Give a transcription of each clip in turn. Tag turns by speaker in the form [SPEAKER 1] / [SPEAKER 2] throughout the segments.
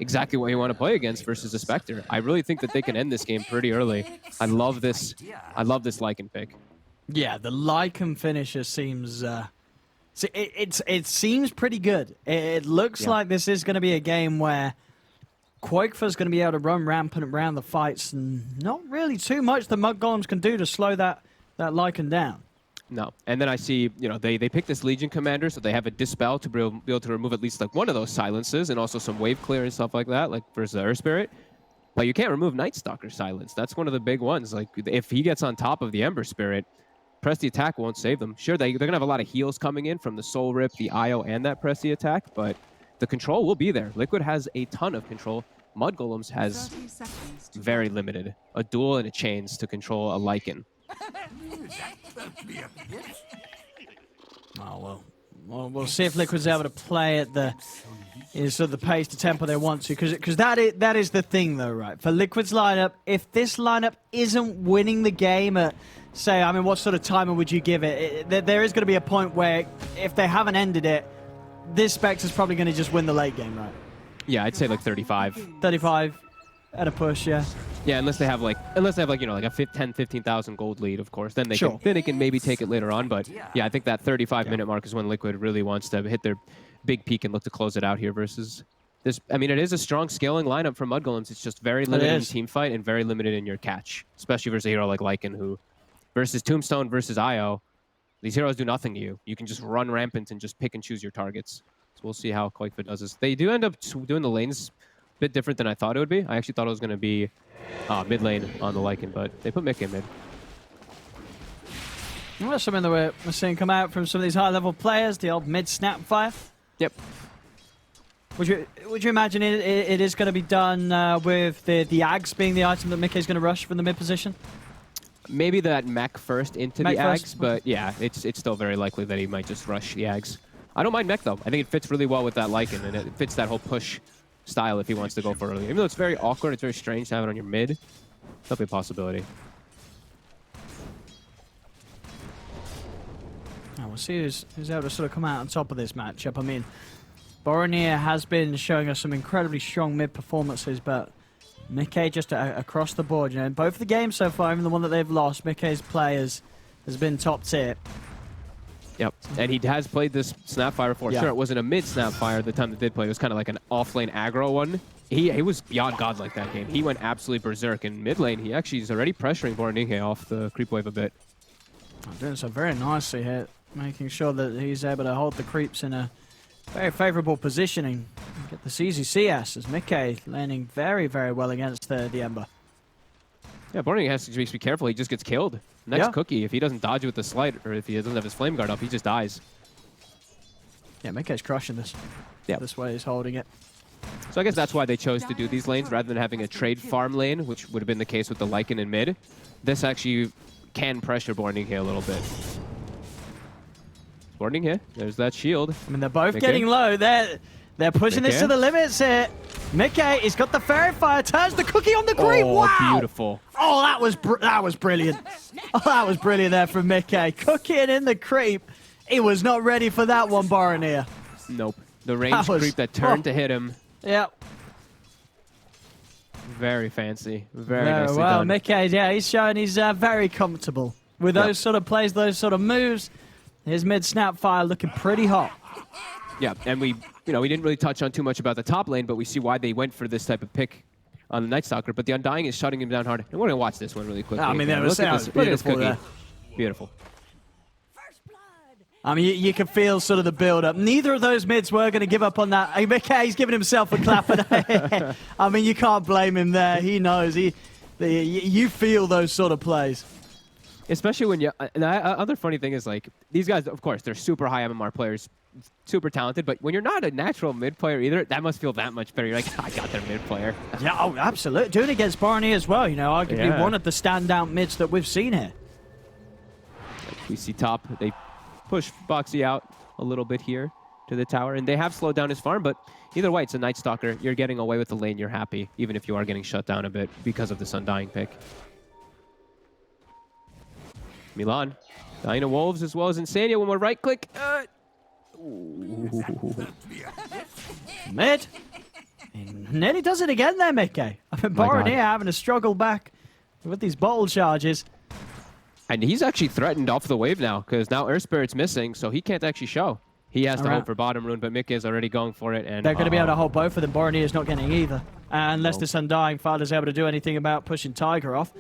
[SPEAKER 1] exactly what you want to play against versus a Spectre. I really think that they can end this game pretty early. I love this Lycan pick.
[SPEAKER 2] Yeah, the Lycan finisher seems... it seems pretty good. It looks like this is going to be a game where Quakefor's going to be able to run rampant around the fights, and not really too much the Mudgolems can do to slow that Lycan down.
[SPEAKER 1] No. And then I see, you know, they pick this Legion commander, so they have a Dispel to be able to remove at least like one of those silences, and also some wave clear and stuff like that, like versus the Earth Spirit. But you can't remove Night Stalker silence. That's one of the big ones. Like, if he gets on top of the Ember Spirit, press the attack won't save them. Sure, they're going to have a lot of heals coming in from the Soul Rip, the IO, and that press the attack, but the control will be there. Liquid has a ton of control. Mudgolems has very limited. A duel and a chains to control a Lycan.
[SPEAKER 2] Oh, well, we'll see if Liquid's able to play at the sort of the pace, the tempo they want to, because that is the thing, though, right? For Liquid's lineup, if this lineup isn't winning the game at, say, I mean, what sort of timer would you give it? There is going to be a point where, if they haven't ended it, this Spectre's probably going to just win the late game, right?
[SPEAKER 1] Yeah, I'd say like 35.
[SPEAKER 2] 35 at a push, yeah.
[SPEAKER 1] Yeah, unless they have like you know, like a 10, 15,000 gold lead, of course. Then they can maybe take it later on. But yeah, I think that 35-minute mark is when Liquid really wants to hit their big peak and look to close it out here versus this. I mean, it is a strong scaling lineup for Mudgolems. It's just very limited in team fight and very limited in your catch, especially versus a hero like Lycan, who versus Tombstone versus IO, these heroes do nothing to you. You can just run rampant and just pick and choose your targets. So we'll see how Quakefor does this. They do end up doing the lanes a bit different than I thought it would be. I actually thought it was going to be mid lane on the Lycan, but they put Mick in mid.
[SPEAKER 2] Well, that's something that we're seeing come out from some of these high-level players, the old mid snapfire.
[SPEAKER 1] Yep.
[SPEAKER 2] Would you imagine it is going to be done with the Ags being the item that Mickey is going to rush from the mid position?
[SPEAKER 1] Maybe that mech first into the Ags, but yeah, it's still very likely that he might just rush the Ags. I don't mind mech, though. I think it fits really well with that Lycan, and it fits that whole push style if he wants to go for early. Even though it's very awkward, it's very strange to have it on your mid. That'll be a possibility.
[SPEAKER 2] Oh, we'll see who's able to sort of come out on top of this matchup. I mean, Boromir has been showing us some incredibly strong mid performances, but Mickey just across the board. You know, in both the games so far, even the one that they've lost, Mickey's play has been top tier.
[SPEAKER 1] Yep, and he has played this Snapfire before. Yeah. Sure, it wasn't a mid Snapfire at the time that did play. It was kind of like an off-lane aggro one. He was beyond godlike that game. He went absolutely berserk. In mid lane, he actually is already pressuring Boromir off the creep wave a bit.
[SPEAKER 2] Doing so very nicely here, making sure that he's able to hold the creeps in a very favorable positioning. Get this easy CS as Mickey landing very, very well against the Ember.
[SPEAKER 1] Yeah, Boromir has to be careful. He just gets killed. Next cookie, if he doesn't dodge with the slide, or if he doesn't have his flame guard up, he just dies.
[SPEAKER 2] Yeah, Mickey's crushing this. Yeah, this way he's holding it.
[SPEAKER 1] So I guess that's why they chose to do these lanes rather than having a trade farm lane, which would have been the case with the Lycan in mid. This actually can pressure Boromir a little bit. Boromir, there's that shield.
[SPEAKER 2] I mean, they're both getting low. They're pushing this to the limits here. Mickey, he's got the Fairy Fire, turns the cookie on the creep.
[SPEAKER 1] Oh,
[SPEAKER 2] wow!
[SPEAKER 1] Beautiful.
[SPEAKER 2] Oh, that was brilliant. Oh, that was brilliant there from Mickey. Cooking in the creep. He was not ready for that one, Boromir.
[SPEAKER 1] Nope. The range creep that turned to hit him.
[SPEAKER 2] Yep.
[SPEAKER 1] Very fancy. Very nicely
[SPEAKER 2] well,
[SPEAKER 1] done.
[SPEAKER 2] Mickey, yeah, he's showing he's very comfortable with those sort of plays, those sort of moves. His mid Snapfire looking pretty hot.
[SPEAKER 1] Yeah, and we didn't really touch on too much about the top lane, but we see why they went for this type of pick on the Night Stalker. But the Undying is shutting him down hard. And we're going to watch this one really quickly.
[SPEAKER 2] I mean, that was
[SPEAKER 1] beautiful there. Beautiful.
[SPEAKER 2] I mean, you can feel sort of the build-up. Neither of those mids were going to give up on that. Mickey's giving himself a clap. I mean, you can't blame him there. He knows. You feel those sort of plays.
[SPEAKER 1] Especially when you... the other funny thing is, like, these guys, of course, they're super high MMR players, super talented, but when you're not a natural mid player either, that must feel that much better. You're like, I got their mid player.
[SPEAKER 2] Yeah, oh, absolutely. Doing it against Boromir as well, you know, arguably one of the standout mids that we've seen here.
[SPEAKER 1] We see top. They push Boxy out a little bit here to the tower, and they have slowed down his farm, but either way, it's a Night Stalker. You're getting away with the lane. You're happy, even if you are getting shut down a bit because of this Undying pick. Milan, dying to Wolves as well as Insania. One more right click.
[SPEAKER 2] Mid. Nearly does it again there, Mickey. I mean, Boronier having to struggle back with these bottle charges.
[SPEAKER 1] And he's actually threatened off the wave now, because now Earth Spirit's missing, so he can't actually show. He has to hope for bottom rune, but Mickey is already going for it. And
[SPEAKER 2] they're going to be able to hold both of them. Boronier's not getting either. Unless this Undying Father's able to do anything about pushing Tiger off.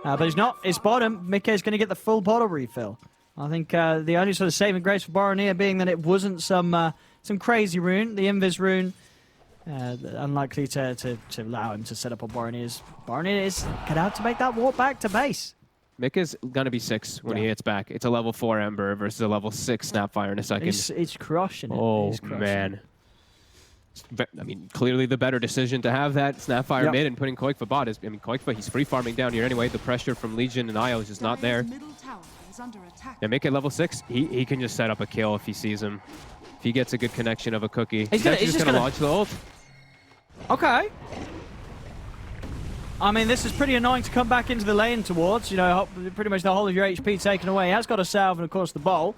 [SPEAKER 2] But he's not. It's bottom. Mickey's going to get the full bottle refill. I think the only sort of saving grace for Boronier being that it wasn't some crazy rune, the Invis rune. Unlikely to allow him to set up on Boronier's. Boronier is out to make that walk back to base.
[SPEAKER 1] Mika's going to be 6 when he hits back. It's a level 4 Ember versus a level 6 Snapfire in a second.
[SPEAKER 2] He's crushing it.
[SPEAKER 1] Oh, man. I mean, clearly the better decision to have that Snapfire mid and putting Koikfa bot is, I mean, Koikfa, he's free farming down here anyway. The pressure from Legion and Io is just not there. And Mika level 6, he can just set up a kill if he sees him. If he gets a good connection of a cookie. He's just going to launch the ult.
[SPEAKER 2] Okay. I mean, this is pretty annoying to come back into the lane towards. You know, pretty much the whole of your HP taken away. He has got a salve and, of course, the bowl.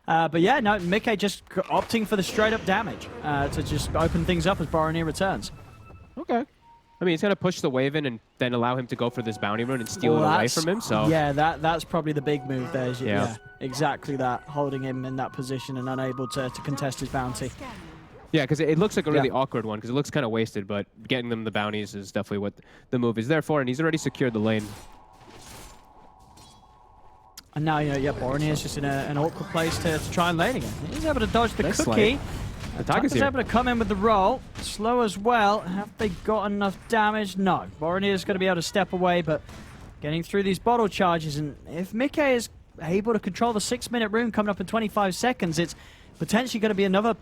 [SPEAKER 2] But yeah, no, Mickey just opting for the straight-up damage to just open things up as Boronier returns.
[SPEAKER 1] Okay. I mean, he's going to push the wave in and then allow him to go for this bounty rune and steal it away from him. So
[SPEAKER 2] yeah, that's probably the big move there. Yeah, exactly that. Holding him in that position and unable to contest his bounty.
[SPEAKER 1] Yeah, because it looks like a really awkward one because it looks kind of wasted, but getting them the bounties is definitely what the move is there for, and he's already secured the lane.
[SPEAKER 2] And now, you know, Boronier's just in an awkward place to try and lane again. He's able to dodge the cookie.
[SPEAKER 1] The Tiger's
[SPEAKER 2] able to come in with the roll. Slow as well. Have they got enough damage? No. Boronier's going to be able to step away, but getting through these bottle charges. And if Mickey is able to control the 6-minute rune coming up in 25 seconds, it's potentially going to be another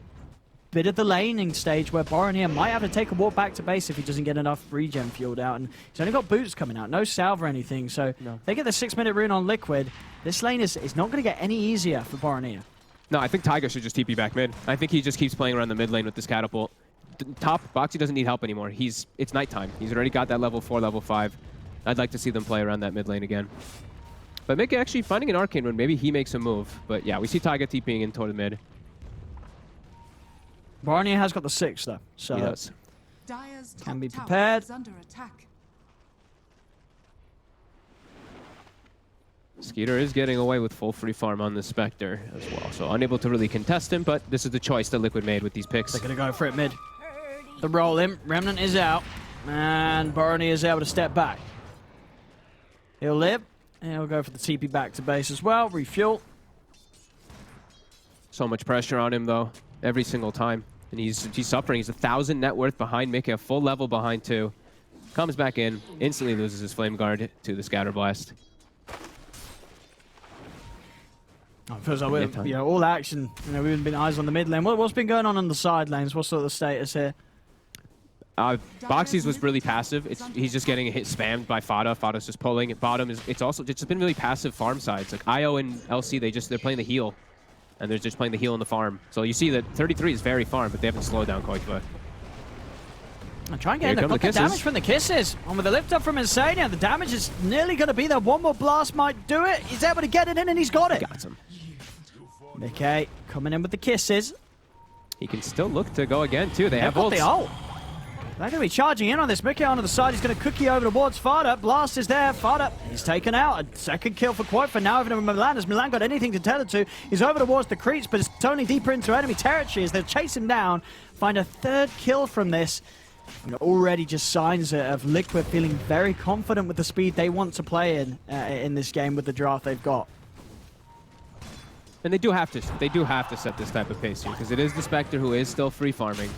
[SPEAKER 2] bit of the laning stage where Boronier might have to take a walk back to base if he doesn't get enough regen fueled out. And he's only got boots coming out, no salve or anything. So they get the 6-minute rune on Liquid. This lane is not going to get any easier for Boronier.
[SPEAKER 1] No, I think Tiger should just TP back mid. I think he just keeps playing around the mid lane with this catapult. Top, Boxy doesn't need help anymore. It's nighttime. He's already got that level 4, level 5. I'd like to see them play around that mid lane again. But Mickey actually finding an arcane rune, maybe he makes a move. But yeah, we see Tiger TPing in toward the mid.
[SPEAKER 2] Boronier has got the 6 though, so
[SPEAKER 1] he does.
[SPEAKER 2] Can be prepared.
[SPEAKER 1] Skeeter is getting away with full free farm on the Spectre as well, so unable to really contest him, but this is the choice that Liquid made with these picks.
[SPEAKER 2] They're going to go for it mid. The roll in, Remnant is out, and Boronier is able to step back. He'll live, and he'll go for the TP back to base as well, refuel.
[SPEAKER 1] So much pressure on him though, every single time. And he's suffering. He's 1,000 net worth behind Mickey, a full level behind 2. Comes back in, instantly loses his Flame Guard to the Scatter Blast.
[SPEAKER 2] Oh, it feels like we're, all action. You know, we've been eyes on the mid lane. What's been going on the side lanes? What's sort of the status here?
[SPEAKER 1] Boxy's was really passive. He's just getting hit spammed by Fada. Fada's just pulling. Bottom it's just been really passive farm sides. Like IO and LC, they're playing the heal. And they're just playing the heal in the farm. So you see that 33 is very farm, but they haven't slowed down Koikfa.
[SPEAKER 2] I'm trying to get the damage from the kisses. And with the lift up from Insania, the damage is nearly going to be there. One more blast might do it. He's able to get it in, and he's got it.
[SPEAKER 1] Got him.
[SPEAKER 2] Mickey coming in with the kisses.
[SPEAKER 1] He can still look to go again, too. They have ults.
[SPEAKER 2] The ult. They're going to be charging in on this. Mickey onto the side. He's going to cookie over towards Fada. Blast is there. Fada, he's taken out. A second kill for Koikfa now over to Milan. Has Milan got anything to tell it to? He's over towards the creeps, but it's turning deeper into enemy territory as they chase him down. Find a 3rd kill from this. And already just signs of Liquid feeling very confident with the speed they want to play in this game with the draft they've got.
[SPEAKER 1] And they do have to set this type of pace here because it is the Spectre who is still free farming.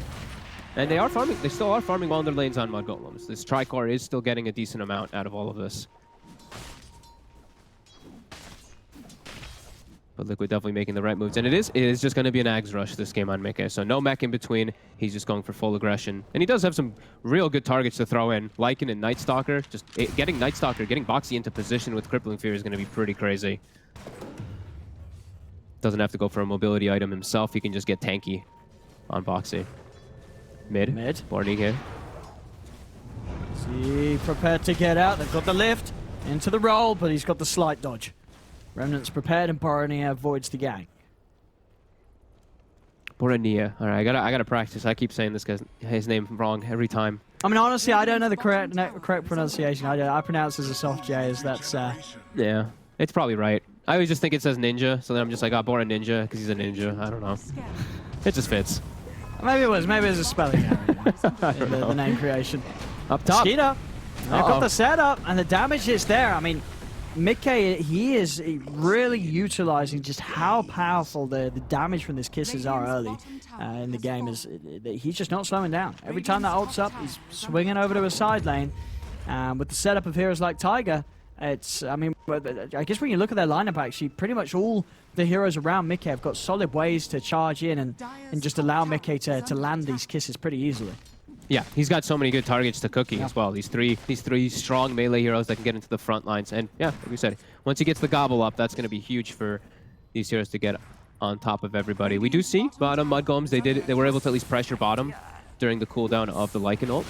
[SPEAKER 1] And they still are farming well in their lanes on Mudgolems. This Tricore is still getting a decent amount out of all of this. But Liquid definitely making the right moves. And it is just going to be an Ags rush this game on Mickey. So no mech in between. He's just going for full aggression. And he does have some real good targets to throw in. Lycan and Night Stalker. Just getting Night Stalker, getting Boxy into position with Crippling Fear is going to be pretty crazy. Doesn't have to go for a mobility item himself. He can just get tanky on Boxy. Mid. Borny here.
[SPEAKER 2] See, prepared to get out. They've got the lift into the roll, but he's got the slight dodge. Remnant's prepared and Borony avoids the gang.
[SPEAKER 1] Borania. All right, I gotta practice. I keep saying his name wrong every time.
[SPEAKER 2] I mean, honestly, I don't know the correct pronunciation. I pronounce it as a soft J, as that's...
[SPEAKER 1] Yeah, it's probably right. I always just think it says ninja, so then I'm just like, oh, Bora Ninja, because he's a ninja. I don't know. It just fits.
[SPEAKER 2] Maybe it was a spelling error in the name creation.
[SPEAKER 1] Up top.
[SPEAKER 2] Skeeter. They've got the setup, and the damage is there. I mean, Mickey, he is really utilizing just how powerful the damage from these kisses are early in the game. He's just not slowing down. Every time that ult's up, he's swinging over to a side lane. With the setup of heroes like Tiger, I mean, I guess when you look at their lineup, actually, pretty much all the heroes around Mickey have got solid ways to charge in and just allow Mickey to land these kisses pretty easily.
[SPEAKER 1] Yeah, he's got so many good targets to Cookie as well. These three strong melee heroes that can get into the front lines. And yeah, like we said, once he gets the gobble up, that's going to be huge for these heroes to get on top of everybody. We do see bottom Mudgolems. They were able to at least pressure bottom during the cooldown of the Lycan ult.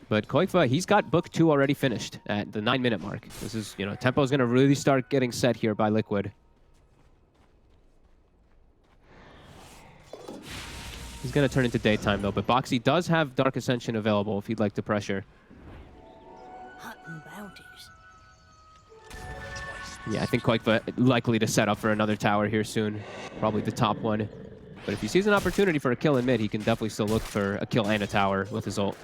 [SPEAKER 1] But Koikfa, he's got book 2 already finished at the 9-minute mark. This is, tempo is going to really start getting set here by Liquid. He's going to turn into daytime, though. But Boxy does have Dark Ascension available if he'd like to pressure. Yeah, I think Koikfa likely to set up for another tower here soon. Probably the top one. But if he sees an opportunity for a kill in mid, he can definitely still look for a kill and a tower with his ult.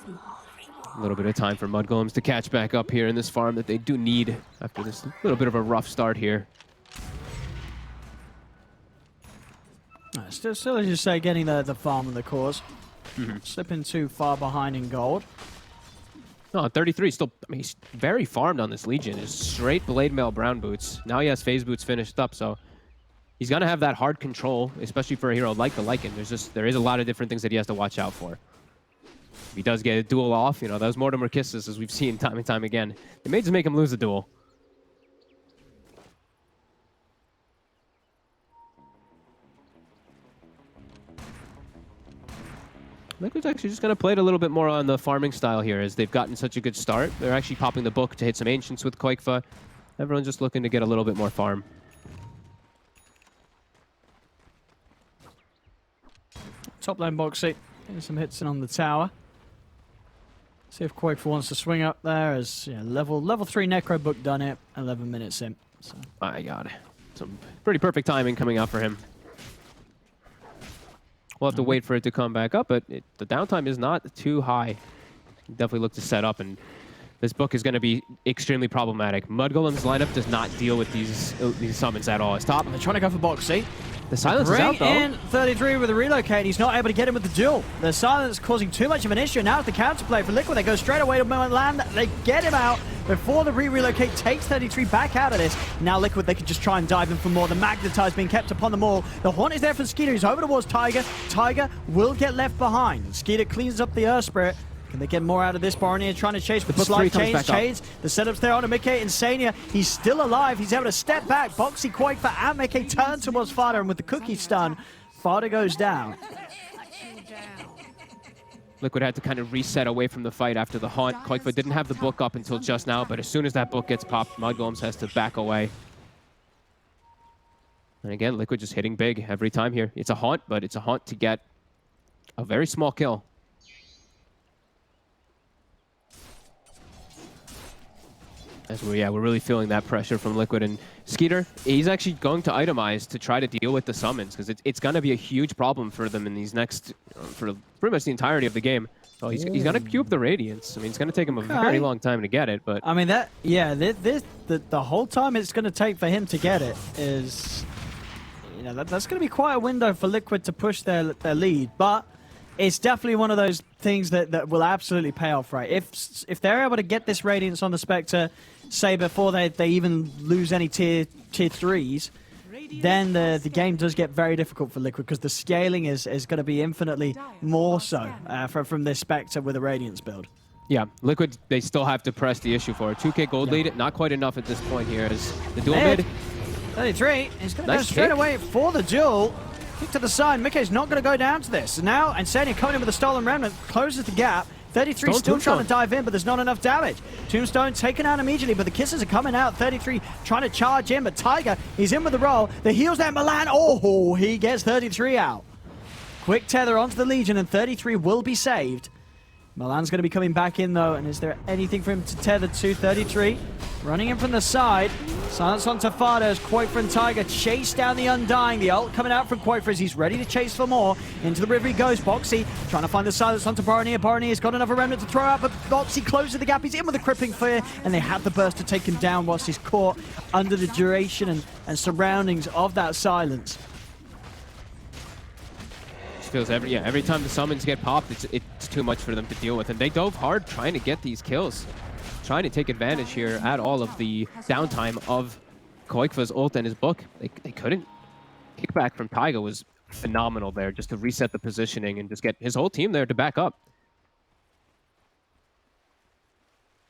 [SPEAKER 1] A little bit of time for Mudgolems to catch back up here in this farm that they do need after this little bit of a rough start here.
[SPEAKER 2] Still, as you say, getting the farm and the cause. Slipping too far behind in gold.
[SPEAKER 1] No, 33 still, I mean, he's very farmed on this Legion. It's straight Blade Mail Brown Boots. Now he has Phase Boots finished up, so he's going to have that hard control, especially for a hero like the Lycan. There is a lot of different things that he has to watch out for. If he does get a duel off, those Mortimer kisses, as we've seen time and time again, it may just make him lose a duel. Liquid's actually just going to play it a little bit more on the farming style here, as they've gotten such a good start. They're actually popping the book to hit some Ancients with Koikfa. Everyone's just looking to get a little bit more farm.
[SPEAKER 2] Top lane Boxy, getting some hits in on the tower. See if Koikfa wants to swing up there, as level 3 Necro book done it, 11 minutes in. So.
[SPEAKER 1] My God. Some pretty perfect timing coming out for him. We'll have to wait for it to come back up, but the downtime is not too high. Definitely look to set up, and this book is going to be extremely problematic. Mudgolem's lineup does not deal with these summons at all. It's top.
[SPEAKER 2] They're trying to go for Boxy.
[SPEAKER 1] The silence is out, though.
[SPEAKER 2] Bring in 33 with a relocate. He's not able to get him with the duel. The silence causing too much of an issue. Now it's the counterplay for Liquid. They go straight away to land. They get him out before the relocate takes 33 back out of this. Now Liquid, they can just try and dive in for more. The Magnetize being kept upon them all. The Haunt is there for Skeeter. He's over towards Tiger. Tiger will get left behind. Skeeter cleans up the Earth Spirit. Can they get more out of this? Borania trying to chase with the slide chains. The setup's there on a Mickey. Insania, he's still alive. He's able to step back. Boxy, Koikfa, and Mickey turn towards Fada, and with the cookie stun, Fada goes down.
[SPEAKER 1] Liquid had to kind of reset away from the fight after the Haunt. Koikfa didn't have the book up until just now, but as soon as that book gets popped, Mudgolems has to back away. And again, Liquid just hitting big every time here. It's a Haunt, but it's a Haunt to get a very small kill. As we're really feeling that pressure from Liquid. And Skeeter, he's actually going to itemize to try to deal with the summons, because it's going to be a huge problem for them in these next, for pretty much the entirety of the game. So he's going to queue up the Radiance. I mean, it's going to take him a very long time to get it, but...
[SPEAKER 2] I mean, the whole time it's going to take for him to get it is... that's going to be quite a window for Liquid to push their lead, but... It's definitely one of those things that will absolutely pay off, right? If they're able to get this Radiance on the Spectre, say before they even lose any tier 3s, then the game does get very difficult for Liquid, because the scaling is going to be infinitely more so from this Spectre with a Radiance build.
[SPEAKER 1] Yeah, Liquid, they still have to press the issue for a 2k gold lead. Not quite enough at this point here as the duel mid.
[SPEAKER 2] 33 is going to go straight away for the duel. Kick to the side. Mickey's not going to go down to this. So now, Insania coming in with a Stolen Remnant, closes the gap. 33 still trying to dive in, but there's not enough damage. Tombstone taken out immediately, but the kisses are coming out. 33 trying to charge in, but Tiger, he's in with the roll. The heals there, Milan. Oh, he gets 33 out. Quick tether onto the Legion, and 33 will be saved. Milan's going to be coming back in, though, and is there anything for him to tether to? 33 running in from the side. Silence on Tafada as Quaker and Tiger chase down the Undying. The ult coming out from Quaker as he's ready to chase for more. Into the river he goes. Boxy trying to find the silence onto Baronier. Baronier has got another remnant to throw out, but Boxy closes the gap. He's in with a crippling fear, and they have the burst to take him down whilst he's caught under the duration and surroundings of that silence.
[SPEAKER 1] Feels every time the summons get popped, it's too much for them to deal with, and they dove hard trying to get these kills, trying to take advantage here at all of the downtime of Koikva's ult and his book. They couldn't. Kickback from Taiga was phenomenal there, just to reset the positioning and just get his whole team there to back up.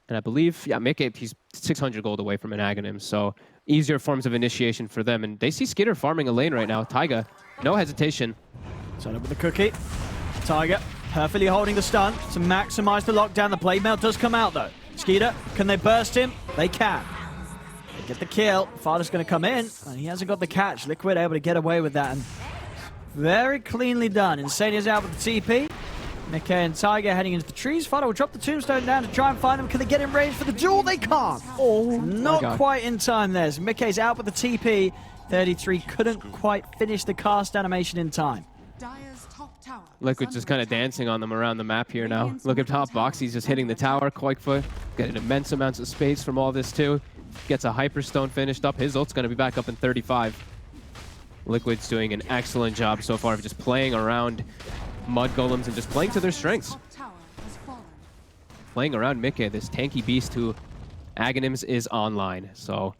[SPEAKER 1] And I believe, Mickey, he's 600 gold away from an Aghanim, so easier forms of initiation for them. And they see Skitter farming a lane right now. Taiga, no hesitation.
[SPEAKER 2] Set up with the cookie. Tiger perfectly holding the stun to maximize the lockdown. The blade mail does come out though. Skeeter, can they burst him? They can. They get the kill. Father's going to come in, and he hasn't got the catch. Liquid able to get away with that, and very cleanly done. Insane is out with the TP. Mickey and Tiger heading into the trees. Father will drop the tombstone down to try and find them. Can they get in range for the duel? They can't. Oh, not quite in time there. So Mickey's out with the TP. 33 couldn't quite finish the cast animation in time.
[SPEAKER 1] Liquid just kind of dancing on them around the map here now. Look at top box, he's just hitting the tower. Quakefoot getting immense amounts of space from all this too. Gets a Hyperstone finished up. His ult's going to be back up in 35. Liquid's doing an excellent job so far of just playing around Mudgolems and just playing to their strengths. Playing around Mickey, this tanky beast who Aghanims is online, so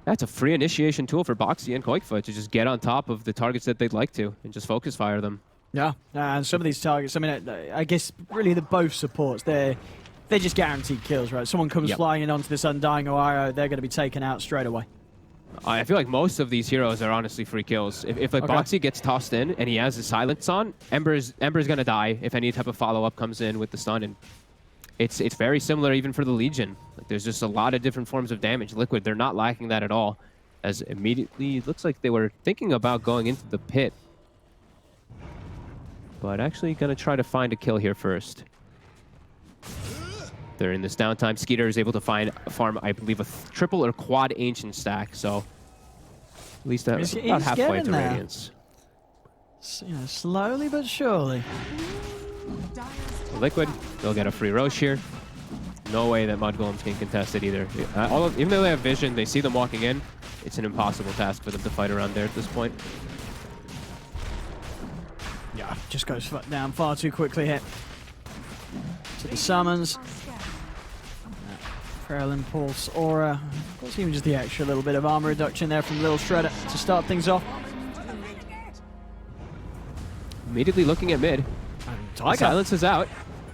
[SPEAKER 1] that's a free initiation tool for Boxy and Koikfoot to just get on top of the targets that they'd like to and just focus fire them. Yeah,
[SPEAKER 2] and some of these targets, I mean, I guess really the both supports, they're just guaranteed kills, right? Someone comes flying in onto this Undying Oaro, they're going to be taken out straight away.
[SPEAKER 1] I feel like most of these heroes are honestly free kills. If like Boxy gets tossed in and he has his silence on, Ember's going to die if any type of follow-up comes in with the stun, and it's very similar even for the Legion. Like, there's just a lot of different forms of damage. Liquid, they're not lacking that at all, as immediately it looks like they were thinking about going into the pit. But actually going to try to find a kill here first. They're in this downtime. Skeeter is able to farm, I believe, a triple or quad Ancient stack, so at least about halfway to Radiance.
[SPEAKER 2] You know, slowly but surely.
[SPEAKER 1] Liquid, they'll get a free Roche here. No way that Mudgolems can contest it either. Even though they have vision, they see them walking in. It's an impossible task for them to fight around there at this point.
[SPEAKER 2] Yeah, just goes down far too quickly here. To the summons. Frail Impulse, Aura. Of course, even just the extra little bit of armor reduction there from Lil Shredder to start things off.
[SPEAKER 1] Immediately looking at mid. Silence is out.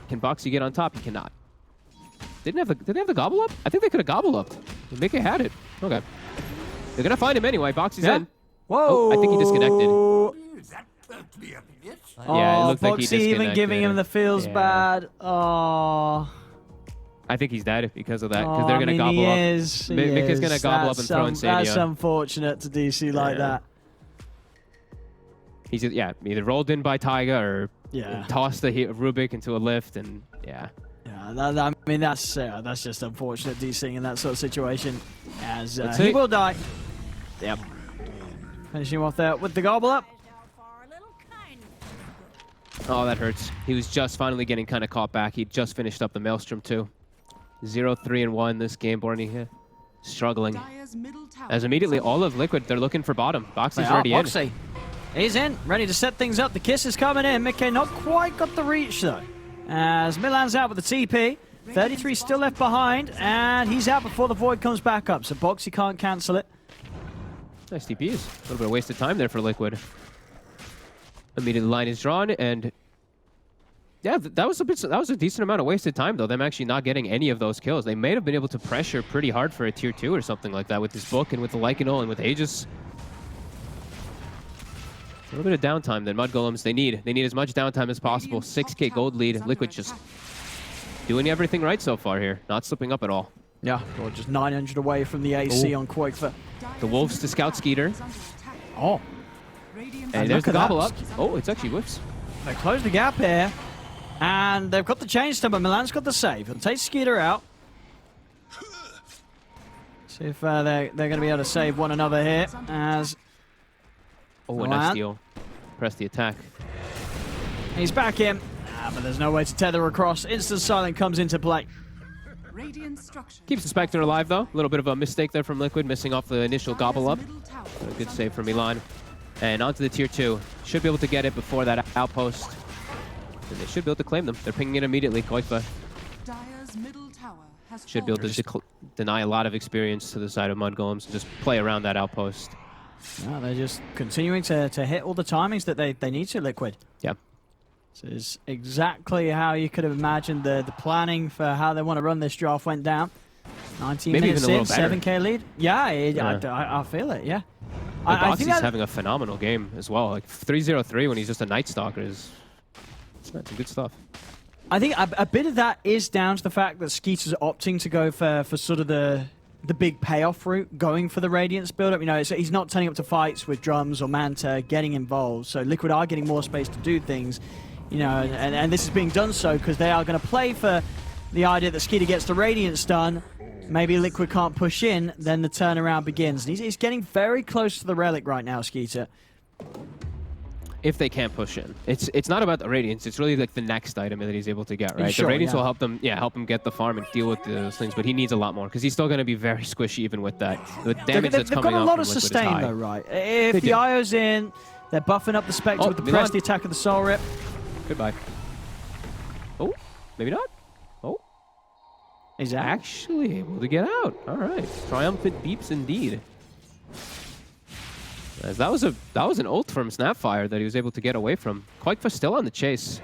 [SPEAKER 1] Can Boxy get on top? He cannot. Did they have the gobble up? I think they could have gobble upped. Mickey had it. Okay. They're going to find him anyway. Boxy's in.
[SPEAKER 2] Whoa.
[SPEAKER 1] Oh, I think he disconnected. Yeah, it looked like he
[SPEAKER 2] Boxy even giving him the feels bad. Oh.
[SPEAKER 1] I think he's dead because of that, because they're going to gobble up. Mickey's going to gobble up and throw Insania.
[SPEAKER 2] That's unfortunate to DC like that.
[SPEAKER 1] He's either rolled in by Taiga or tossed the Rubik into a lift, and
[SPEAKER 2] I mean that's just unfortunate DCing in that sort of situation, as he will die. Yep. Finishing off there with the gobble up.
[SPEAKER 1] Oh, that hurts. He was just finally getting kind of caught back. He just finished up the Maelstrom too. 0-3-1 this game, Borny here. Struggling. As immediately all of Liquid, they're looking for bottom. Boxy's already in.
[SPEAKER 2] He's in, ready to set things up. The kiss is coming in. Mickey not quite got the reach though. As Milan's out with the TP. 33 still left behind, and he's out before the Void comes back up. So Boxy can't cancel it.
[SPEAKER 1] Nice TPs. A little bit of wasted time there for Liquid. Immediately line is drawn, and yeah, that was a decent amount of wasted time though. Them actually not getting any of those kills. They may have been able to pressure pretty hard for a tier 2 or something like that with this book and with the Lycanol and with Aegis. A little bit of downtime that Mudgolems they need. They need as much downtime as possible. 6K gold lead. Liquid just doing everything right so far here. Not slipping up at all.
[SPEAKER 2] Yeah, or just 900 away from the AC on Quakefer.
[SPEAKER 1] The Wolves to scout Skeeter.
[SPEAKER 2] Oh.
[SPEAKER 1] And there's the gobble up. Oh, it's actually whiffs.
[SPEAKER 2] They close the gap here. And they've got the change stun, but Milan's got the save. He'll take Skeeter out. See if they're going to be able to save one another here. As
[SPEAKER 1] a nice steal. Press the attack.
[SPEAKER 2] He's back in. But there's no way to tether across. Instant silent comes into play.
[SPEAKER 1] Keeps the Spectre alive, though. A little bit of a mistake there from Liquid, missing off the initial gobble up. A good save from Milan. And onto the tier 2. Should be able to get it before that outpost. And they should be able to claim them. They're pinging it immediately. Koifa should be able to deny a lot of experience to the side of Mudgolems and just play around that outpost.
[SPEAKER 2] No, they're just continuing to hit all the timings that they need to, Liquid.
[SPEAKER 1] Yeah.
[SPEAKER 2] This is exactly how you could have imagined the planning for how they want to run this draft went down. 19
[SPEAKER 1] Maybe
[SPEAKER 2] minutes
[SPEAKER 1] even a
[SPEAKER 2] in,
[SPEAKER 1] little better.
[SPEAKER 2] 7K lead. Yeah, I feel it, yeah.
[SPEAKER 1] Boxy's having a phenomenal game as well. Like 3-0-3 when he's just a Night Stalker is some good stuff.
[SPEAKER 2] I think a bit of that is down to the fact that Skeeter's opting to go for sort of the big payoff route, going for the Radiance build-up. You know, so he's not turning up to fights with Drums or Manta, getting involved. So Liquid are getting more space to do things. You know, and this is being done so because they are going to play for the idea that Skeeter gets the Radiance done. Maybe Liquid can't push in, then the turnaround begins. And he's getting very close to the Relic right now, Skeeter.
[SPEAKER 1] If they can't push in. It's not about the Radiance, it's really like the next item that he's able to get, right?
[SPEAKER 2] Sure,
[SPEAKER 1] the Radiance will help him get the farm and deal with those things, but he needs a lot more because he's still going to be very squishy even with that. The damage that's coming out
[SPEAKER 2] They've got a lot
[SPEAKER 1] from
[SPEAKER 2] of
[SPEAKER 1] Liquid
[SPEAKER 2] sustain though, right? If the IO's in, they're buffing up the Spectre with the press, the attack of the Soul Rip.
[SPEAKER 1] Goodbye. Oh, maybe not. Oh.
[SPEAKER 2] He's
[SPEAKER 1] actually able to get out. All right. Triumphant beeps indeed. As that was an ult from Snapfire that he was able to get away from. Quakefa still on the chase.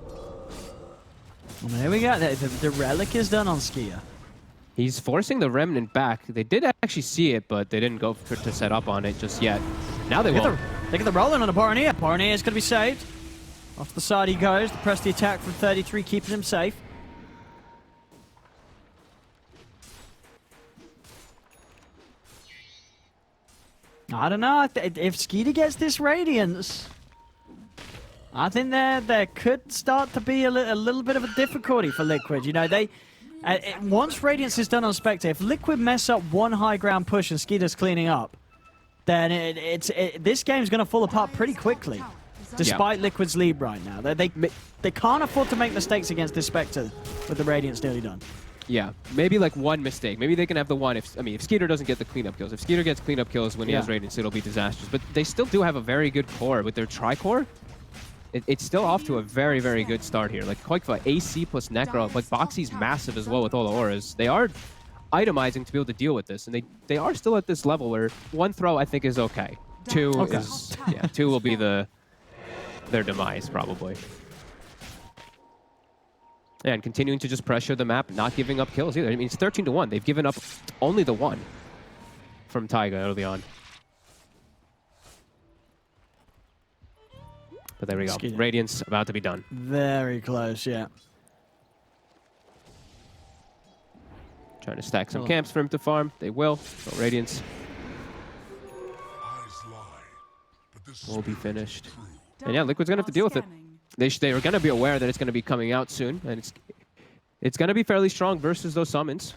[SPEAKER 2] Well, there we go. The Relic is done on Skia.
[SPEAKER 1] He's forcing the Remnant back. They did actually see it, but they didn't go to set up on it just yet. Now they will.
[SPEAKER 2] They get the rolling on the Boronier. Boronier is going to be saved. Off the side he goes. To press the attack from 33, keeping him safe. I don't know. If Skeeter gets this Radiance, I think there could start to be a little bit of a difficulty for Liquid. You know, once Radiance is done on Spectre, if Liquid mess up one high ground push and Skeeter's cleaning up, then this game's going to fall apart pretty quickly, despite Liquid's lead right now. They can't afford to make mistakes against this Spectre with the Radiance nearly done.
[SPEAKER 1] Yeah, maybe like one mistake. Maybe they can have the one if Skeeter doesn't get the cleanup kills. If Skeeter gets cleanup kills when he has Radiance, it'll be disastrous. But they still do have a very good core with their tri-core. It's still off to a very, very good start here. Like Quakefa, AC plus Necro, like Boxy's massive as well with all the auras. They are itemizing to be able to deal with this, and they are still at this level where one throw I think is okay. Two will be their demise probably. Yeah, and continuing to just pressure the map, not giving up kills either. I mean, it's 13-1. They've given up only the one from Taiga early on. But there we go. Radiance about to be done.
[SPEAKER 2] Very close, yeah.
[SPEAKER 1] Trying to stack some camps for him to farm. They will. So Radiance will be finished. And yeah, Liquid's going to have to deal with it. They are going to be aware that it's going to be coming out soon, and it's going to be fairly strong versus those summons.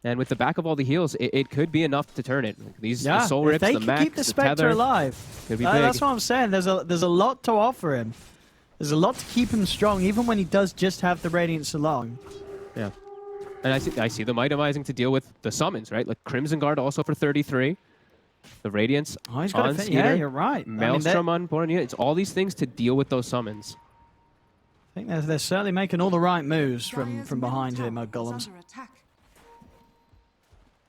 [SPEAKER 1] And with the back of all the heals, it could be enough to turn it. The Soul Rips, the Max,
[SPEAKER 2] keep the Spectre alive.
[SPEAKER 1] Could be big.
[SPEAKER 2] That's what I'm saying. There's a lot to offer him. There's a lot to keep him strong, even when he does just have the Radiance along.
[SPEAKER 1] Yeah. And I see them itemizing to deal with the summons, right? Like Crimson Guard also for 33. The Radiance
[SPEAKER 2] he's got
[SPEAKER 1] on
[SPEAKER 2] Skeeter.
[SPEAKER 1] Yeah,
[SPEAKER 2] you're right.
[SPEAKER 1] Maelstrom on Boronier. It's all these things to deal with those summons.
[SPEAKER 2] I think they're certainly making all the right moves from behind here, Mudgolems.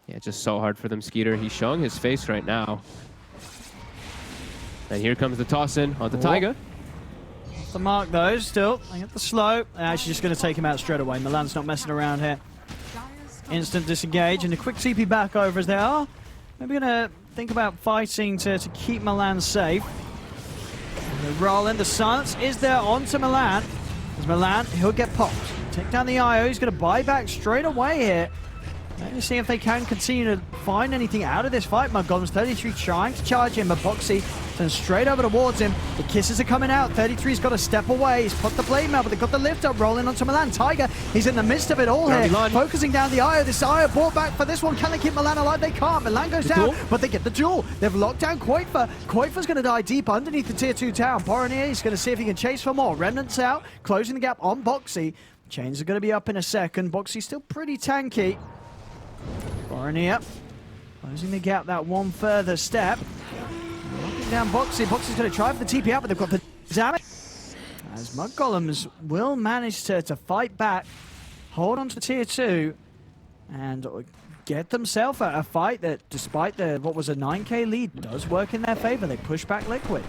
[SPEAKER 1] Yeah, just so hard for them, Skeeter. He's showing his face right now. And here comes the toss in onto Taiga.
[SPEAKER 2] The mark though, still. They get the slow. They're actually just going to take him out straight away. Milan's not messing around here. Instant disengage and a quick TP back over as they are maybe gonna think about fighting to keep Milan safe. They're rolling. The silence is there onto Milan. As Milan, he'll get popped. Take down the IO. He's going to buy back straight away here. Maybe see if they can continue to find anything out of this fight. Mudgolems 33 trying to charge him, but Boxy turns straight over towards him. The kisses are coming out. 33's got to step away. He's put the blade out, but they've got the lift up rolling onto Milan. Tiger, he's in the midst of it all here. Focusing down the IO. This IO brought back for this one. Can they keep Milan alive? They can't. Milan goes down, but they get the duel. They've locked down Koifa. Koifa's going to die deep underneath the tier 2 town. Boronier is going to see if he can chase for more. Remnants out, closing the gap on Boxy. Chains are going to be up in a second. Boxy's still pretty tanky. Boronier closing the gap that one further step. Locking down Boxy. Boxy's going to try for the TP out, but they've got the damage. As Mudgolems will manage to fight back, hold on to tier 2, and get themselves a fight that, despite what was a 9k lead, does work in their favor. They push back Liquid.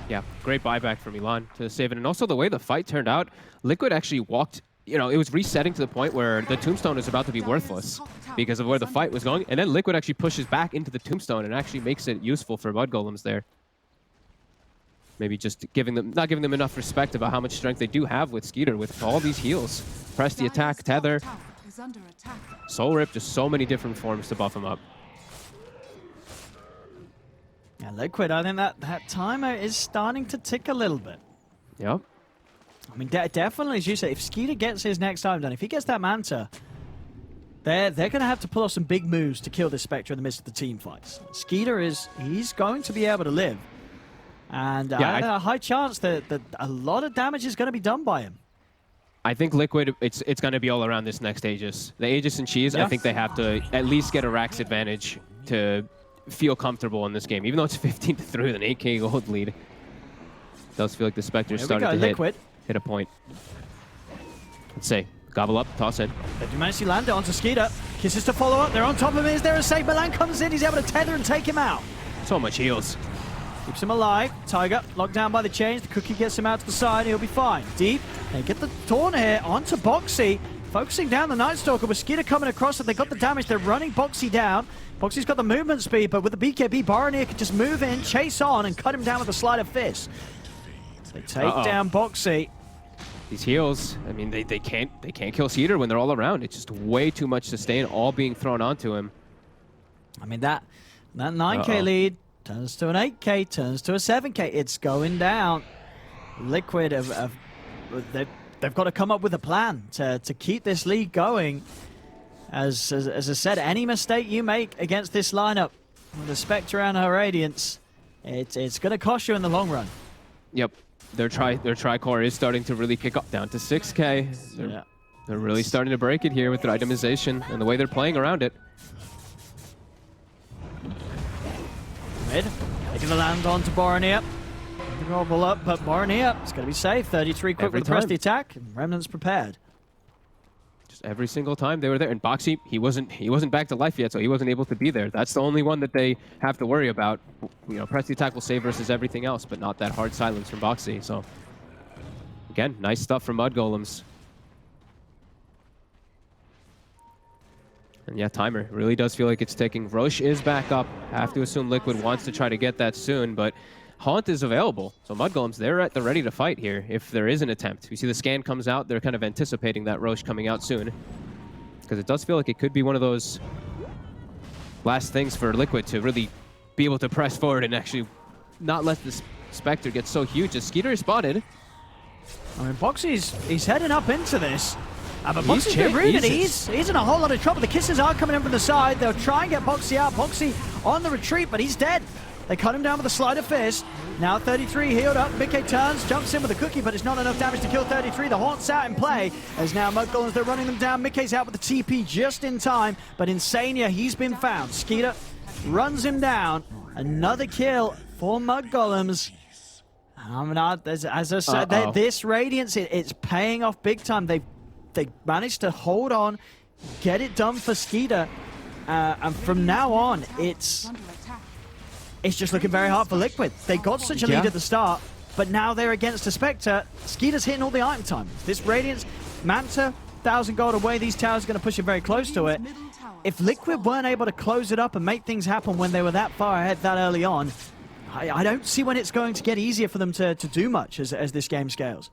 [SPEAKER 1] Yeah, great buyback from Milan to save it. And also the way the fight turned out, Liquid actually walked, you know, it was resetting to the point where the Tombstone is about to be worthless because of where the fight was going. And then Liquid actually pushes back into the Tombstone and actually makes it useful for Mudgolems there. Maybe just not giving them enough respect about how much strength they do have with Skeeter with all these heals. Press the attack, tether, Soul Rip, just so many different forms to buff him up.
[SPEAKER 2] Yeah, Liquid, I think that timer is starting to tick a little bit.
[SPEAKER 1] Yep.
[SPEAKER 2] I mean, definitely, as you say, if Skeeter gets his next time done, if he gets that Manta, they're going to have to pull off some big moves to kill this Spectre in the midst of the team fights. Skeeter he's going to be able to live. And yeah, a high chance that a lot of damage is going to be done by him.
[SPEAKER 1] I think Liquid, it's going to be all around this next Aegis. The Aegis and Cheese, yeah. I think they have to at least get a Rax advantage to feel comfortable in this game. Even though it's 15-3 with an 8k gold lead, it does feel like the Spectre's starting to hit a point. Let's see. Gobble up, toss in.
[SPEAKER 2] They do manage to land it onto Skeeter. Kisses to follow up. They're on top of him. Is there a save? Milan comes in. He's able to tether and take him out.
[SPEAKER 1] So much heals.
[SPEAKER 2] Keeps him alive. Tiger locked down by the chains. The Cookie gets him out to the side. He'll be fine. Deep. They get the Taunt here onto Boxy. Focusing down the Night Stalker with Skeeter coming across it. They got the damage. They're running Boxy down. Boxy's got the movement speed, but with the BKB, Boronier can just move in, chase on, and cut him down with a sleight of fist. They take down Boxy.
[SPEAKER 1] These heals, I mean, they can't kill Skeeter when they're all around. It's just way too much sustain, all being thrown onto him. I
[SPEAKER 2] mean, that 9k lead turns to an 8k, turns to a 7k. It's going down. Liquid, they've got to come up with a plan to keep this lead going. As I said, any mistake you make against this lineup, with the Spectre and her Radiance, it's going to cost you in the long run.
[SPEAKER 1] Yep. Their tri-core is starting to really pick up down to 6k. They're really starting to break it here with their itemization and the way they're playing around it.
[SPEAKER 2] Mid, they're going to land onto Boronier. The gobble up, but Boronier is going to be safe. 33 quick with the press the attack. Remnants prepared.
[SPEAKER 1] Just every single time they were there. And Boxy, he wasn't back to life yet, so he wasn't able to be there. That's the only one that they have to worry about. You know, press the attack will save versus everything else, but not that hard silence from Boxy. So again, nice stuff from Mudgolems. And yeah, timer really does feel like it's ticking. Roche is back up. Have to assume Liquid wants to try to get that soon, but Haunt is available. So Mudgolems, they're ready to fight here if there is an attempt. We see the scan comes out. They're kind of anticipating that Roche coming out soon. Because it does feel like it could be one of those last things for Liquid to really be able to press forward and actually not let this Spectre get so huge. As Skeeter is spotted.
[SPEAKER 2] I mean, Boxy's heading up into this. But Boxy's been rude. He's in a whole lot of trouble. The kisses are coming in from the side. They'll try and get Boxy out. Boxy on the retreat, but he's dead. They cut him down with a sleight of fist. Now 33 healed up. Mickey turns, jumps in with a cookie, but it's not enough damage to kill 33. The Haunt's out in play. As now Mudgolems, they're running them down. Mickey's out with the TP just in time, but Insania, he's been found. Skeeter runs him down. Another kill for Mudgolems. As I said, this Radiance, it's paying off big time. They managed to hold on, get it done for Skeeter, and from now on, it's just looking very hard for Liquid. They got such a lead at the start, but now they're against a Spectre. Skeeter's hitting all the item time. This Radiance, Manta, 1,000 gold away. These towers are going to push it very close to it. if Liquid weren't able to close it up and make things happen when they were that far ahead that early on, I don't see when it's going to get easier for them to do much as this game scales.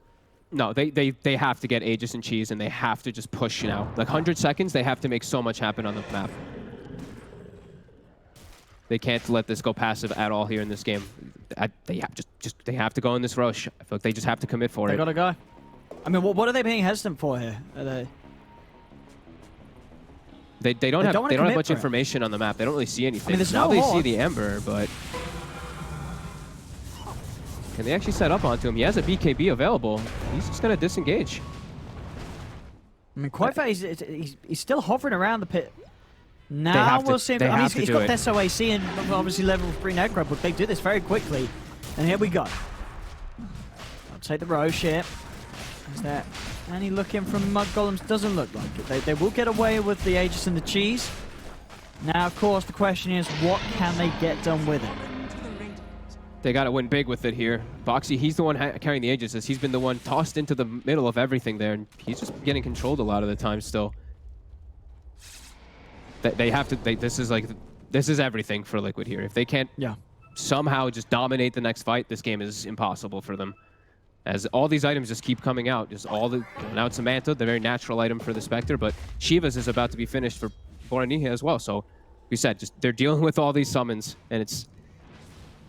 [SPEAKER 1] No, they have to get Aegis and Cheese, and they have to just push now. Like 100 seconds, they have to make so much happen on the map. They can't let this go passive at all here in this game. They have to go in this rush. I feel like they just have to commit for it.
[SPEAKER 2] They gotta go. I mean, what are they being hesitant for here? Are
[SPEAKER 1] they don't have much information on the map. They don't really see anything.
[SPEAKER 2] I mean, there's
[SPEAKER 1] now
[SPEAKER 2] no
[SPEAKER 1] they
[SPEAKER 2] horde.
[SPEAKER 1] see the Ember, but can they actually set up onto him? He has a BKB available. He's just gonna disengage.
[SPEAKER 2] I mean, quite fair. He's still hovering around the pit. Now we'll see. I mean, he's got this OAC and obviously level 3 Necro, but they do this very quickly. And here we go. I'll take the Roche here. Is there any looking from Mudgolems? Doesn't look like it. They will get away with the Aegis and the Cheese. Now, of course, the question is, what can they get done with it?
[SPEAKER 1] They got to win big with it here. Boxy, he's the one carrying the Aegis. He's been the one tossed into the middle of everything there, and he's just getting controlled a lot of the time still. They have to. This is everything for Liquid here. If they can't somehow just dominate the next fight, this game is impossible for them. As all these items just keep coming out. Now it's Samantha, the very natural item for the Spectre, but Shiva's is about to be finished for Boraniha as well. So, we said, they're dealing with all these summons, and it's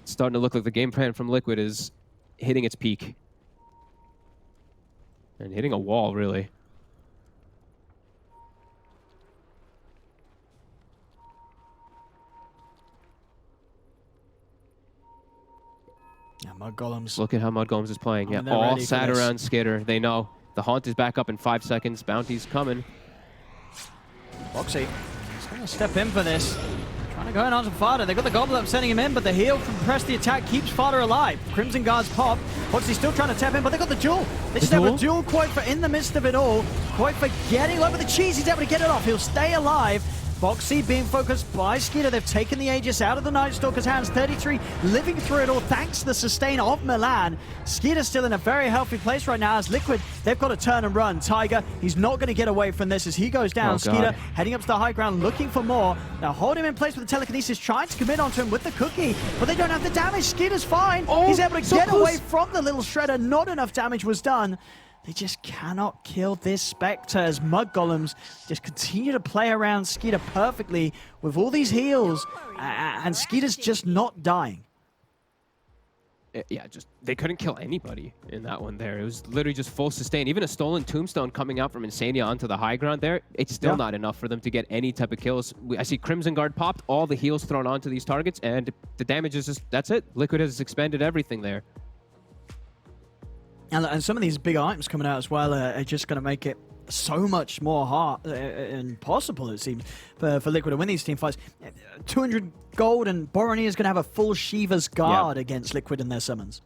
[SPEAKER 1] starting to look like the game plan from Liquid is hitting its peak. And hitting a wall, really.
[SPEAKER 2] Yeah, Mudgolems.
[SPEAKER 1] Look at how Mudgolems is playing. Yeah, all sat around Skitter. They know the Haunt is back up in 5 seconds. Bounty's coming.
[SPEAKER 2] Boxy, he's going to step in for this. Trying to go in on some Fada. They got the Goblet up sending him in, but the heal from Press the Attack keeps Fada alive. Crimson Guards pop. Boxy's still trying to tap in, but they got the duel. They just have a duel. Quoifer in the midst of it all. Quoifer getting over the Cheese. He's able to get it off. He'll stay alive. Boxy being focused by Skeeter. They've taken the Aegis out of the Night Stalker's hands. 33 living through it all thanks to the sustain of Milan. Skeeter's still in a very healthy place right now as Liquid, they've got to turn and run. Tiger, he's not going to get away from this as he goes down. Skeeter heading up to the high ground looking for more. Now hold him in place with the telekinesis, trying to commit onto him with the cookie, but they don't have the damage. Skeeter's fine. He's able to get away from the little shredder. Not enough damage was done. They just cannot kill this Spectre as Mudgolems just continue to play around Skeeter perfectly with all these heals, and Skeeter's just not dying.
[SPEAKER 1] Yeah, they couldn't kill anybody in that one there. It was literally just full sustain. Even a stolen tombstone coming out from Insania onto the high ground there, it's still not enough for them to get any type of kills. I see Crimson Guard popped, all the heals thrown onto these targets, and the damage is just, that's it. Liquid has expended everything there.
[SPEAKER 2] And some of these big items coming out as well are just going to make it so much more hard and possible, it seems, for Liquid to win these team fights. 200 gold, and Borania is going to have a full Shiva's Guard against Liquid in their summons.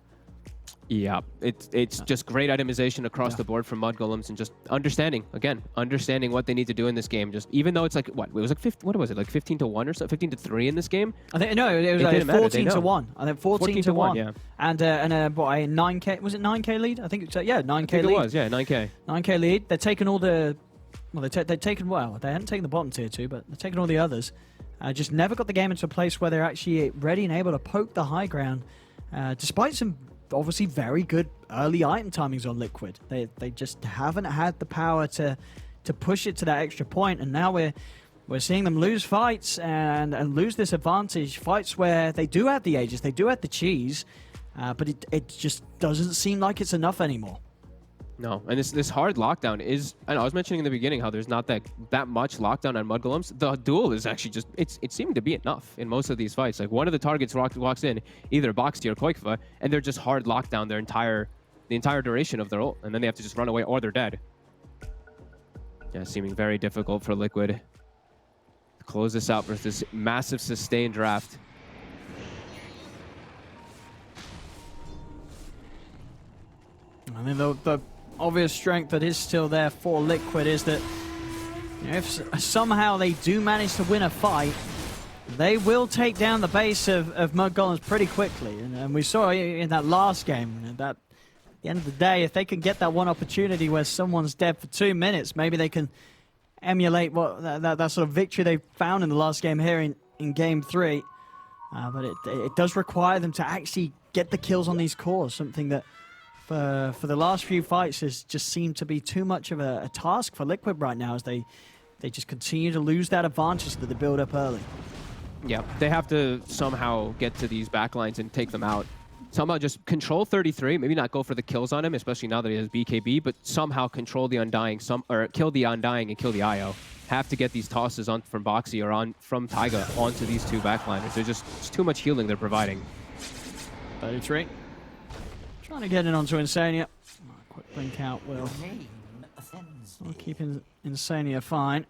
[SPEAKER 2] Yeah,
[SPEAKER 1] it's just great itemization across the board from Mudgolems, and just understanding what they need to do in this game. Just even though it's like it was like 15, what was it, like 15 to 1 or so, 15 to 3 in this game.
[SPEAKER 2] I think no, it was like 14 to 1. I think 14 to 1. Yeah, and what, a 9K, was it 9K lead? I think it's 9K lead. It
[SPEAKER 1] was 9K
[SPEAKER 2] lead. They're taking all the they hadn't taken the bottom tier 2, but they're taking all the others. Just never got the game into a place where they're actually ready and able to poke the high ground, despite some obviously very good early item timings on Liquid. They just haven't had the power to push it to that extra point, and now we're seeing them lose fights and lose this advantage. Fights where they do have the Aegis, they do have the Cheese, but it just doesn't seem like it's enough anymore.
[SPEAKER 1] No, and this hard lockdown is, I know I was mentioning in the beginning how there's not that much lockdown on Mudgolems. The duel is actually just, it seemed to be enough in most of these fights. Like one of the targets walks in, either Boxy or Koikva, and they're just hard lockdown the entire duration of their ult, and then they have to just run away or they're dead. Yeah, seeming very difficult for Liquid to close this out with this massive sustained draft.
[SPEAKER 2] I mean, the obvious strength that is still there for Liquid is that if somehow they do manage to win a fight, they will take down the base of Mudgolems pretty quickly. And we saw in that last game that at the end of the day, if they can get that one opportunity where someone's dead for 2 minutes, maybe they can emulate what that sort of victory they found in the last game here in Game 3. But it does require them to actually get the kills on these cores, something that for the last few fights has just seemed to be too much of a task for Liquid right now, as they just continue to lose that advantage that they build up early.
[SPEAKER 1] Yeah, they have to somehow get to these backlines and take them out. Somehow just control 33, maybe not go for the kills on him, especially now that he has BKB, but somehow control the Undying, or kill the Undying and kill the IO. Have to get these tosses on from Boxy or from Taiga onto these two backliners. They're just, it's too much healing they're providing.
[SPEAKER 2] 33. Trying to get in onto Insania. Quick blink out will keep Insania fine.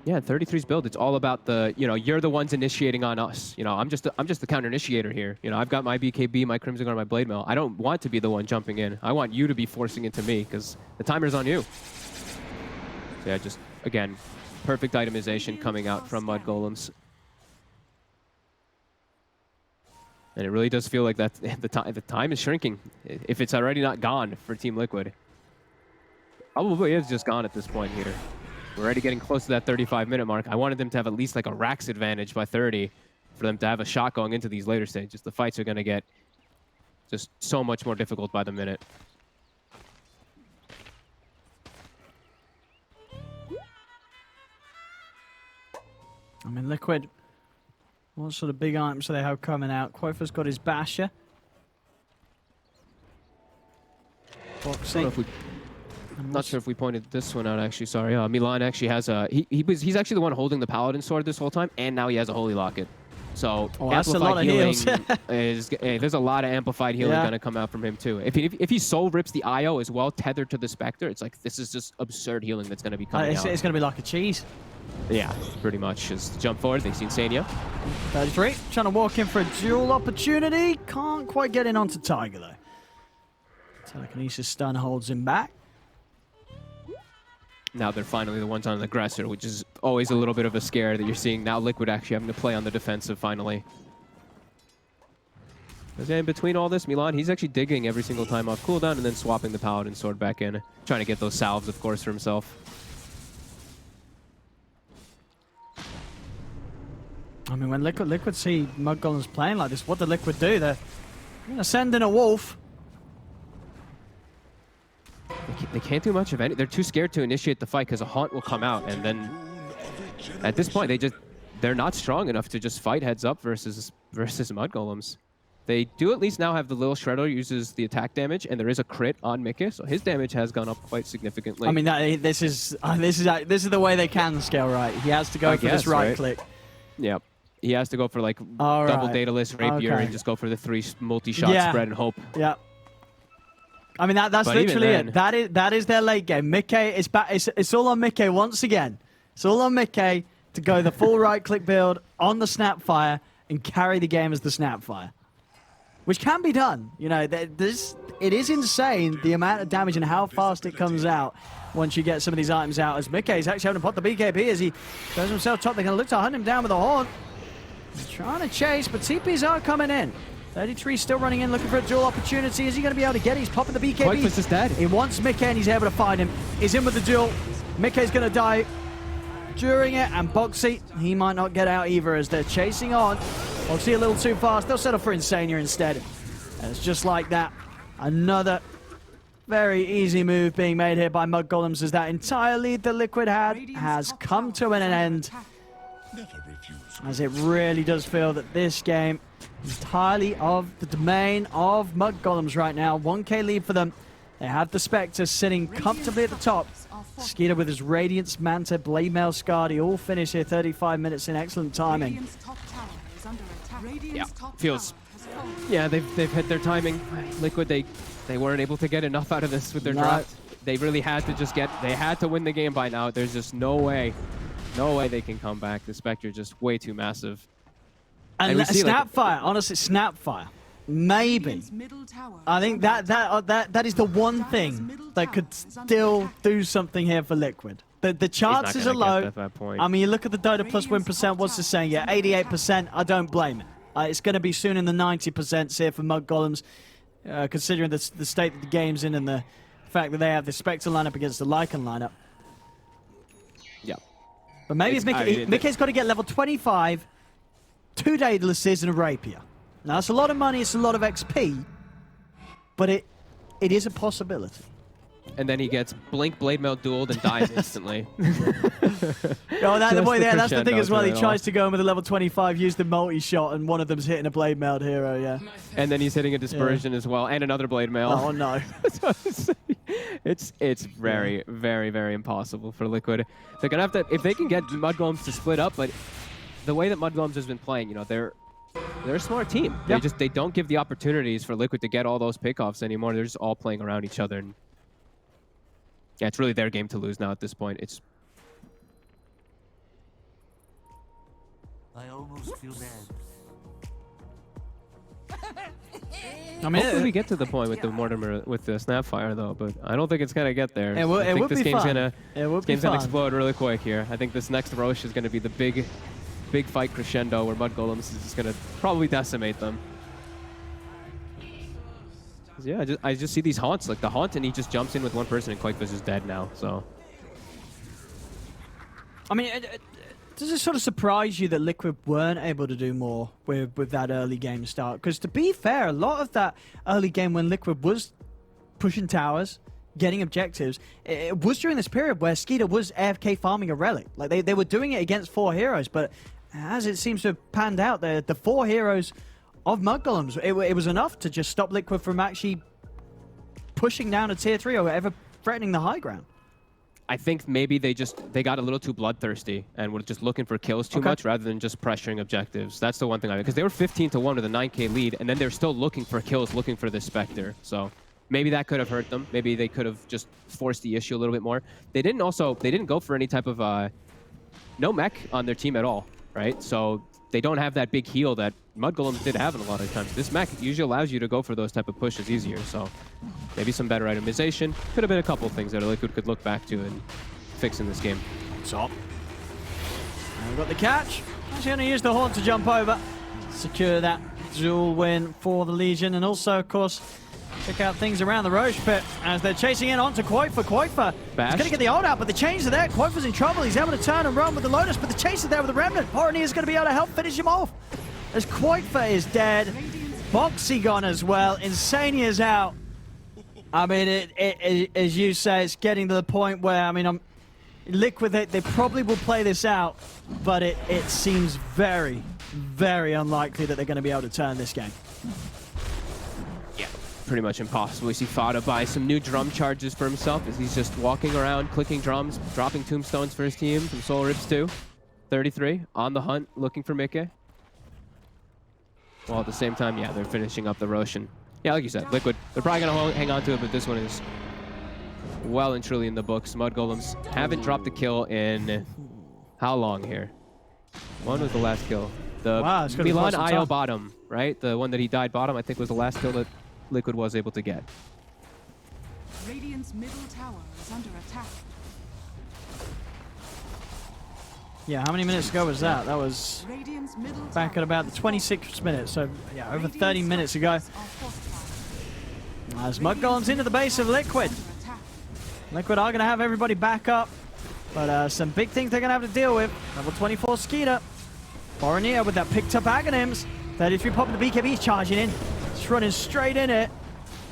[SPEAKER 1] Yeah, 33's build, it's all about the, you're the ones initiating on us. I'm just the counter initiator here. I've got my BKB, my Crimson Guard, my Blade Mail. I don't want to be the one jumping in. I want you to be forcing into me because the timer's on you. So yeah, just, again, perfect itemization coming out from Mudgolems. And it really does feel like that the time is shrinking, if it's already not gone for Team Liquid. Probably is just gone at this point here. We're already getting close to that 35-minute mark. I wanted them to have at least like a Rax advantage by 30 for them to have a shot going into these later stages. The fights are going to get just so much more difficult by the minute.
[SPEAKER 2] I mean, Liquid, what sort of big items do they have coming out? Quofa's got his Basher. Boxing.
[SPEAKER 1] I'm not sure if we pointed this one out, actually. Sorry. Milan actually has a... He's actually the one holding the Paladin Sword this whole time, and now he has a Holy Locket. So
[SPEAKER 2] that's a lot of heals.
[SPEAKER 1] There's a lot of amplified healing going to come out from him, too. If he soul rips the IO as well, tethered to the Spectre, it's like, this is just absurd healing that's going to be coming out.
[SPEAKER 2] It's going to be like a cheese.
[SPEAKER 1] Yeah, pretty much. Just jump forward. They've seen Sania.
[SPEAKER 2] 33, trying to walk in for a duel opportunity. Can't quite get in onto Tiger, though. Telekinesis stun holds him back.
[SPEAKER 1] Now they're finally the ones on the aggressor, which is always a little bit of a scare that you're seeing now Liquid actually having to play on the defensive finally. Because in between all this, Milan, he's actually digging every single time off cooldown and then swapping the Paladin Sword back in. Trying to get those salves, of course, for himself.
[SPEAKER 2] I mean, when Liquid see Mudgolems playing like this, what do Liquid do? They're going to send in a Wolf.
[SPEAKER 1] They can't do much of anything. They're too scared to initiate the fight because a Haunt will come out, and then at this point they're not strong enough to just fight heads up versus Mudgolems. They do at least now have the little Shredder uses the attack damage, and there is a crit on Mickey, so his damage has gone up quite significantly.
[SPEAKER 2] I mean, this is the way they can scale, right? He has to go for this right click.
[SPEAKER 1] Yep. He has to go for like double Daedalus Rapier and just go for the 3 multi-shot spread and hope.
[SPEAKER 2] Yeah. I mean, that's literally it. That is their late game. Mickey is back. It's all on Mickey once again. It's all on Mickey to go the full right-click build on the Snapfire and carry the game as the Snapfire, which can be done. It is insane the amount of damage and how fast it comes out once you get some of these items out. As Mickey's actually having to pop the BKB as he goes himself top. They're going to look to hunt him down with a Haunt. He's trying to chase, but TPs are coming in. 33 still running in, looking for a duel opportunity. Is he going to be able to get it? He's popping the BKB.
[SPEAKER 1] Quite is dead.
[SPEAKER 2] He wants Mickey and he's able to find him. He's in with the duel. Mickey's going to die during it, and Boxy, he might not get out either as they're chasing on. Boxy a little too fast. They'll settle for Insania instead. And it's just like that. Another very easy move being made here by Mudgolems as that entire lead that Liquid had has come to an end. As it really does feel that this game is entirely of the domain of Mudgolems right now. 1k lead for them. They have the Spectre sitting comfortably at the top. Skeeter with his Radiance, Manta, Blade Mail, Scardy all finish here 35 minutes in excellent timing.
[SPEAKER 1] Yeah, feels... Yeah, they've hit their timing. Liquid, they weren't able to get enough out of this with their draft. They really had to they had to win the game by now. There's just no way they can come back. The Spectre just way too massive.
[SPEAKER 2] And Snapfire, honestly, Snapfire, maybe. I think that is the one thing that could still do something here for Liquid. The chances are low. I mean, you look at the DOTA plus win percent, what's it saying? Yeah, 88%, I don't blame it. It's going to be soon in the 90% here for Mudgolems, considering the state that the game's in and the the fact that they have the Spectre lineup against the Lycan lineup.
[SPEAKER 1] Yeah.
[SPEAKER 2] But maybe if Mickey's got to get level 25, 2 Daedalus and a Rapier. Now, that's a lot of money, it's a lot of XP, but it is a possibility.
[SPEAKER 1] And then he gets Blink Blade Mail dueled and dies instantly.
[SPEAKER 2] Oh, the boy there, that's the thing as well. He tries to go in with a level 25, use the multi-shot, and one of them's hitting a Blade Mailed hero, yeah.
[SPEAKER 1] And then he's hitting a Dispersion as well, and another Blade Mail.
[SPEAKER 2] Oh, no.
[SPEAKER 1] It's very, very, very impossible for Liquid. They're going to have to, if they can get Mudgolems to split up, but the way that Mudgolems has been playing, you know, they're a smart team.
[SPEAKER 2] Yeah.
[SPEAKER 1] They don't give the opportunities for Liquid to get all those pickoffs anymore. They're just all playing around each other. And yeah, it's really their game to lose now at this point.
[SPEAKER 3] I almost feel bad.
[SPEAKER 2] I mean,
[SPEAKER 1] hopefully we get to the point with the Mortimer, with the Snapfire though, but I don't think it's gonna get there.
[SPEAKER 2] It
[SPEAKER 1] I think this game's
[SPEAKER 2] gonna
[SPEAKER 1] explode really quick here. I think this next Roche is gonna be the big fight crescendo where Mudgolems is just gonna probably decimate them. Yeah, I just see these haunts, like the haunt, and he just jumps in with one person, and Quakefish is dead now. So,
[SPEAKER 2] I mean, does it sort of surprise you that Liquid weren't able to do more with that early game start? Because to be fair, a lot of that early game when Liquid was pushing towers, getting objectives, it was during this period where Skeeter was AFK farming a relic. Like they were doing it against 4 heroes, but as it seems to have panned out, the 4 heroes of Mudgolems, it was enough to just stop Liquid from actually pushing down a tier 3 or ever threatening the high ground.
[SPEAKER 1] I think maybe they got a little too bloodthirsty and were just looking for kills too much rather than just pressuring objectives. That's the one thing because they were 15-1 with a 9k lead, and then they're still looking for kills, looking for the Spectre. So maybe that could have hurt them. Maybe they could have just forced the issue a little bit more. They didn't go for any type of no mech on their team at all, right? So they don't have that big heal that Mudgolems did have in a lot of times. This mech usually allows you to go for those type of pushes easier, so maybe some better itemization. Could have been a couple of things that Liquid could look back to and fix in this game.
[SPEAKER 2] Top. And we've got the catch. Actually going to use the horn to jump over. Secure that duel win for the Legion, and also, of course, check out things around the Roche pit as they're chasing in onto Quakefish. Quakefish is going to get the ult out, but the chains are there. Quakefish in trouble. He's able to turn and run with the Lotus, but the chase is there with the Remnant. Porony is going to be able to help finish him off as Quakefish is dead. Boxy gone as well. Insania is out. I mean, as you say, it's getting to the point where, I mean, Liquid, they probably will play this out, but it seems very, very unlikely that they're going to be able to turn this game.
[SPEAKER 1] Yeah, pretty much impossible. We see Fada buy some new drum charges for himself as he's just walking around, clicking drums, dropping tombstones for his team from Soul Rips 2. 33, on the hunt, looking for Mickey. While at the same time, yeah, they're finishing up the Roshan. Yeah, like you said, Liquid, they're probably going to hang on to it, but this one is well and truly in the books. Mudgolems haven't dropped a kill in how long here? When was the last kill? The Milan IO bottom, right? The one that he died bottom, I think was the last kill that Liquid was able to get.
[SPEAKER 4] Radiant's middle tower is under attack.
[SPEAKER 2] Yeah, how many minutes ago was that? That was back at about the 26th minute, so yeah, over 30 minutes ago. As Mudgolems into the base of Liquid. Liquid are going to have everybody back up, but some big things they're going to have to deal with. Level 24 Skeeter. Boronier with that picked up Aghanims. 33 popping the BKB, charging in. Just running straight in it.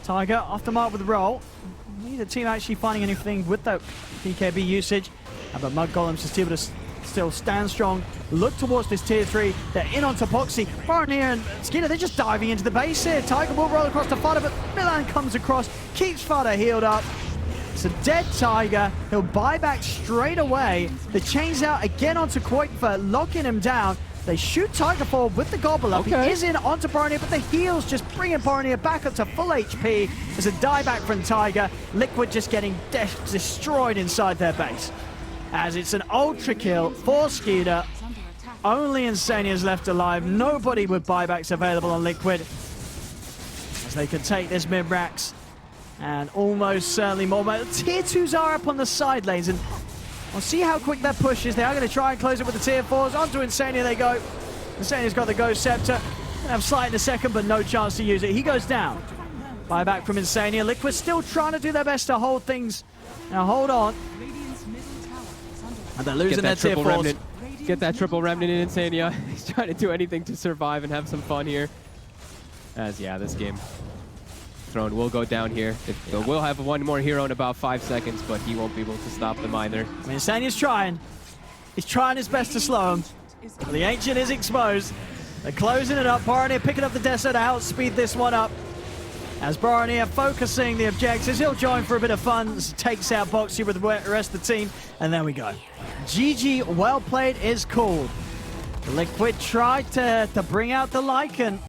[SPEAKER 2] Tiger off the mark with the roll. Neither team actually finding anything with that BKB usage. But Mudgolems just able to still stand strong, look towards this tier 3. They're in on Topoxy. Boronier and Skeeter, they're just diving into the base here. Tiger will roll across to Fada, but Milan comes across, keeps Fada healed up. It's a dead Tiger. He'll buy back straight away. The chains out again onto Quakefish, locking him down. They shoot Tiger forward with the gobble up.
[SPEAKER 1] Okay.
[SPEAKER 2] He is in onto Boronier, but the heals just bringing Boronier back up to full HP. There's a dieback from Tiger. Liquid just getting destroyed inside their base. As it's an ultra kill for Skeeter. Only Insania is left alive. Nobody with buybacks available on Liquid. As they can take this mid-racks. And almost certainly more. Tier 2s are up on the side lanes, and we'll see how quick that push is. They are going to try and close it with the tier 4s. Onto Insania they go. Insania's got the Ghost Scepter. Gonna have Slight in a second, but no chance to use it. He goes down. Buyback from Insania. Liquid still trying to do their best to hold things. Now hold on.
[SPEAKER 4] Radiant's middle tower is under
[SPEAKER 2] And they're losing their tier 4s.
[SPEAKER 1] Remnant. Get that triple remnant in Insania. He's trying to do anything to survive and have some fun here. As, yeah, this game throne will go down here. We'll have one more hero in about 5 seconds, but he won't be able to stop them either.
[SPEAKER 2] I mean, Insania's trying. He's trying his best to slow him. But the Ancient is exposed. They're closing it up. Baronier picking up the Desert to outspeed this one up. As Baronier focusing the objectives, he'll join for a bit of fun. Takes out Boxy with the rest of the team. And there we go. GG, well played is called. Liquid tried to bring out the Lycan.